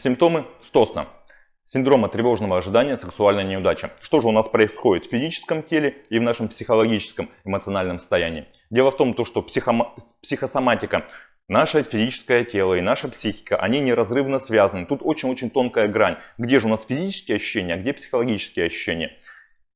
Симптомы стосна. Синдрома тревожного ожидания сексуальной неудачи. Что же у нас происходит в физическом теле и в нашем психологическом, эмоциональном состоянии? Дело в том, что психосоматика, наше физическое тело и наша психика, они неразрывно связаны. Тут очень-очень тонкая грань. Где же у нас физические ощущения, а где психологические ощущения?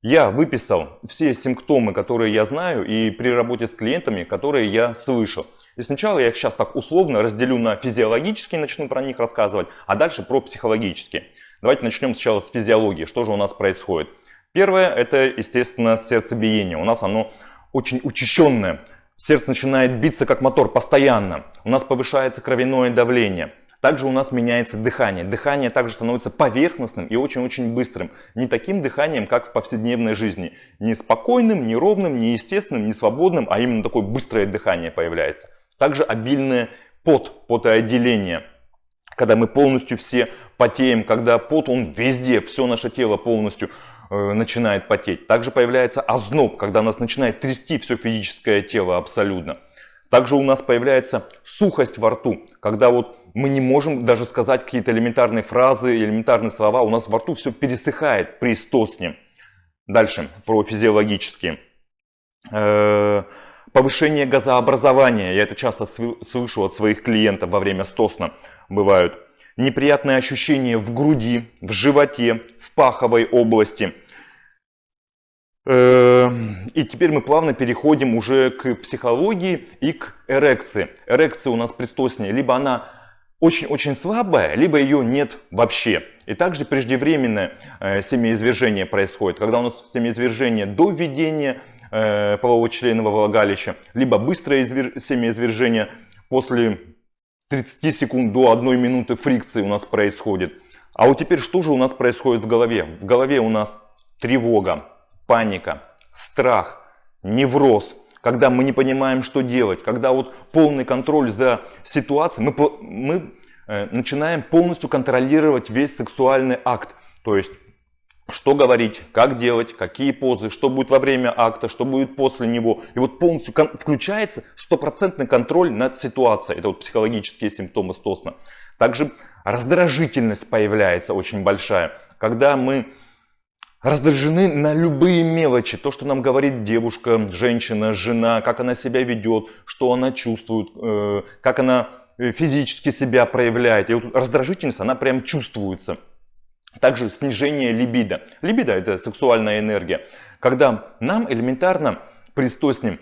Я выписал все симптомы, которые я знаю, и при работе с клиентами, которые я слышал. И сначала я их сейчас так условно разделю на физиологические, начну про них рассказывать, а дальше про психологические. Давайте начнем сначала с физиологии. Что же у нас происходит? Первое, это, естественно, сердцебиение. У нас оно очень учащенное. Сердце начинает биться как мотор постоянно. У нас повышается кровяное давление. Также у нас меняется дыхание. Дыхание также становится поверхностным и очень-очень быстрым. Не таким дыханием, как в повседневной жизни. Не спокойным, не ровным, не естественным, не свободным, а именно такое быстрое дыхание появляется. Также обильное потоотделение. Когда мы полностью все потеем, когда пот, он везде, все наше тело полностью начинает потеть. Также появляется озноб, когда нас начинает трясти все физическое тело абсолютно. Также у нас появляется сухость во рту, когда вот мы не можем даже сказать какие-то элементарные фразы, элементарные слова, у нас во рту все пересыхает при стосне. Дальше про физиологические. Повышение газообразования, я это часто слышу от своих клиентов во время стосна, бывают. Неприятные ощущения в груди, в животе, в паховой области. И теперь мы плавно переходим уже к психологии и к эрекции. Эрекция у нас при стосне, либо она очень-очень слабая, либо ее нет вообще. И также преждевременное семяизвержение происходит, когда у нас семяизвержение до введения полового члена во влагалище, либо быстрое семяизвержение после 30 секунд до 1 минуты фрикции у нас происходит. А вот теперь что же у нас происходит в голове? В голове у нас тревога, паника, страх, невроз, когда мы не понимаем, что делать, когда вот полный контроль за ситуацией, мы начинаем полностью контролировать весь сексуальный акт. То есть, что говорить, как делать, какие позы, что будет во время акта, что будет после него. И вот полностью включается стопроцентный контроль над ситуацией. Это вот психологические симптомы стосна. Также раздражительность появляется очень большая, когда мы раздражены на любые мелочи. То, что нам говорит девушка, женщина, жена, как она себя ведет, что она чувствует, как она физически себя проявляет. И вот раздражительность, она прям чувствуется. Также снижение либидо. Либидо – это сексуальная энергия. Когда нам элементарно при стосне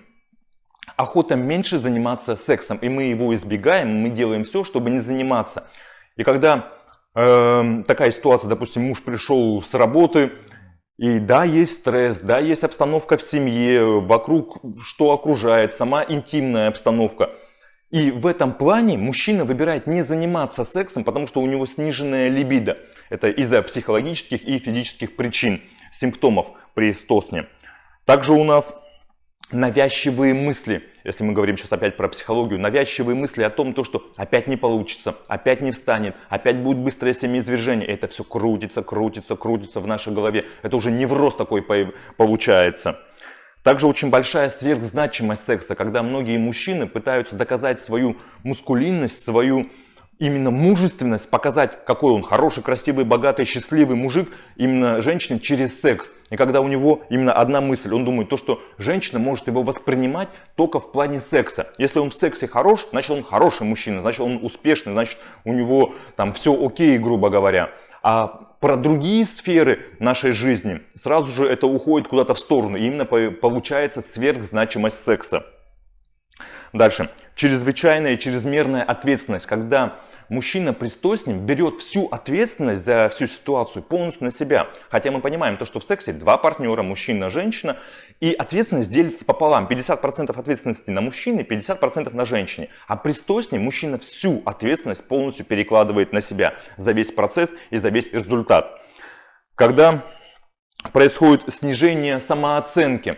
охота меньше заниматься сексом, и мы его избегаем, мы делаем все, чтобы не заниматься. И когда такая ситуация, допустим, муж пришел с работы, и да, есть стресс, да, есть обстановка в семье, вокруг что окружает, сама интимная обстановка. И в этом плане мужчина выбирает не заниматься сексом, потому что у него сниженная либидо. Это из-за психологических и физических причин, симптомов при стосне. Также у нас навязчивые мысли, если мы говорим сейчас опять про психологию, навязчивые мысли о том, что опять не получится, опять не встанет, опять будет быстрое семяизвержение. Это все крутится, крутится, крутится в нашей голове. Это уже невроз такой получается. Также очень большая сверхзначимость секса, когда многие мужчины пытаются доказать свою мускулинность, свою именно мужественность, показать, какой он хороший, красивый, богатый, счастливый мужик именно женщине через секс. И когда у него именно одна мысль, он думает, что женщина может его воспринимать только в плане секса. Если он в сексе хорош, значит он хороший мужчина, значит он успешный, значит у него там все окей, грубо говоря. А про другие сферы нашей жизни сразу же это уходит куда-то в сторону. И именно получается сверхзначимость секса. Дальше. Чрезвычайная и чрезмерная ответственность. Когда мужчина при стосне берет всю ответственность за всю ситуацию полностью на себя. Хотя мы понимаем, что в сексе два партнера, мужчина, женщина. И ответственность делится пополам. 50% ответственности на мужчине, 50% на женщине. А при стосне мужчина всю ответственность полностью перекладывает на себя. За весь процесс и за весь результат. Когда происходит снижение самооценки.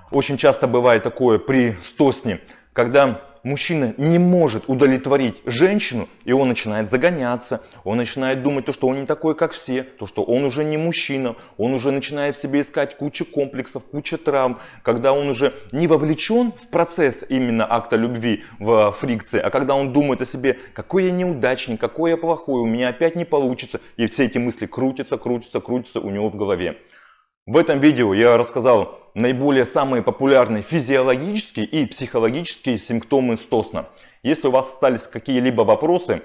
Очень часто бывает такое при стосне. Когда мужчина не может удовлетворить женщину, и он начинает загоняться, он начинает думать, что он не такой, как все, что он уже не мужчина, он уже начинает в себе искать кучу комплексов, кучу травм, когда он уже не вовлечен в процесс именно акта любви в фрикции, а когда он думает о себе, какой я неудачник, какой я плохой, у меня опять не получится, и все эти мысли крутятся у него в голове. В этом видео я рассказал наиболее самые популярные физиологические и психологические симптомы стосна. Если у вас остались какие-либо вопросы,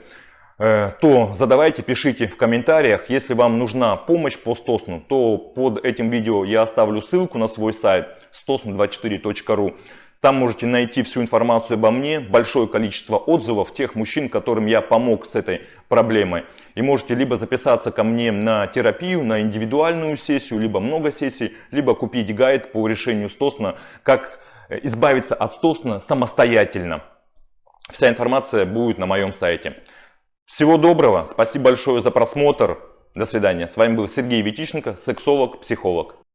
то задавайте, пишите в комментариях. Если вам нужна помощь по стосну, то под этим видео я оставлю ссылку на свой сайт stosn24.ru. Там можете найти всю информацию обо мне, большое количество отзывов тех мужчин, которым я помог с этой проблемой. И можете либо записаться ко мне на терапию, на индивидуальную сессию, либо много сессий, либо купить гайд по решению стосна, как избавиться от стосна самостоятельно. Вся информация будет на моем сайте. Всего доброго, спасибо большое за просмотр. До свидания. С вами был Сергей Витищенко, сексолог, психолог.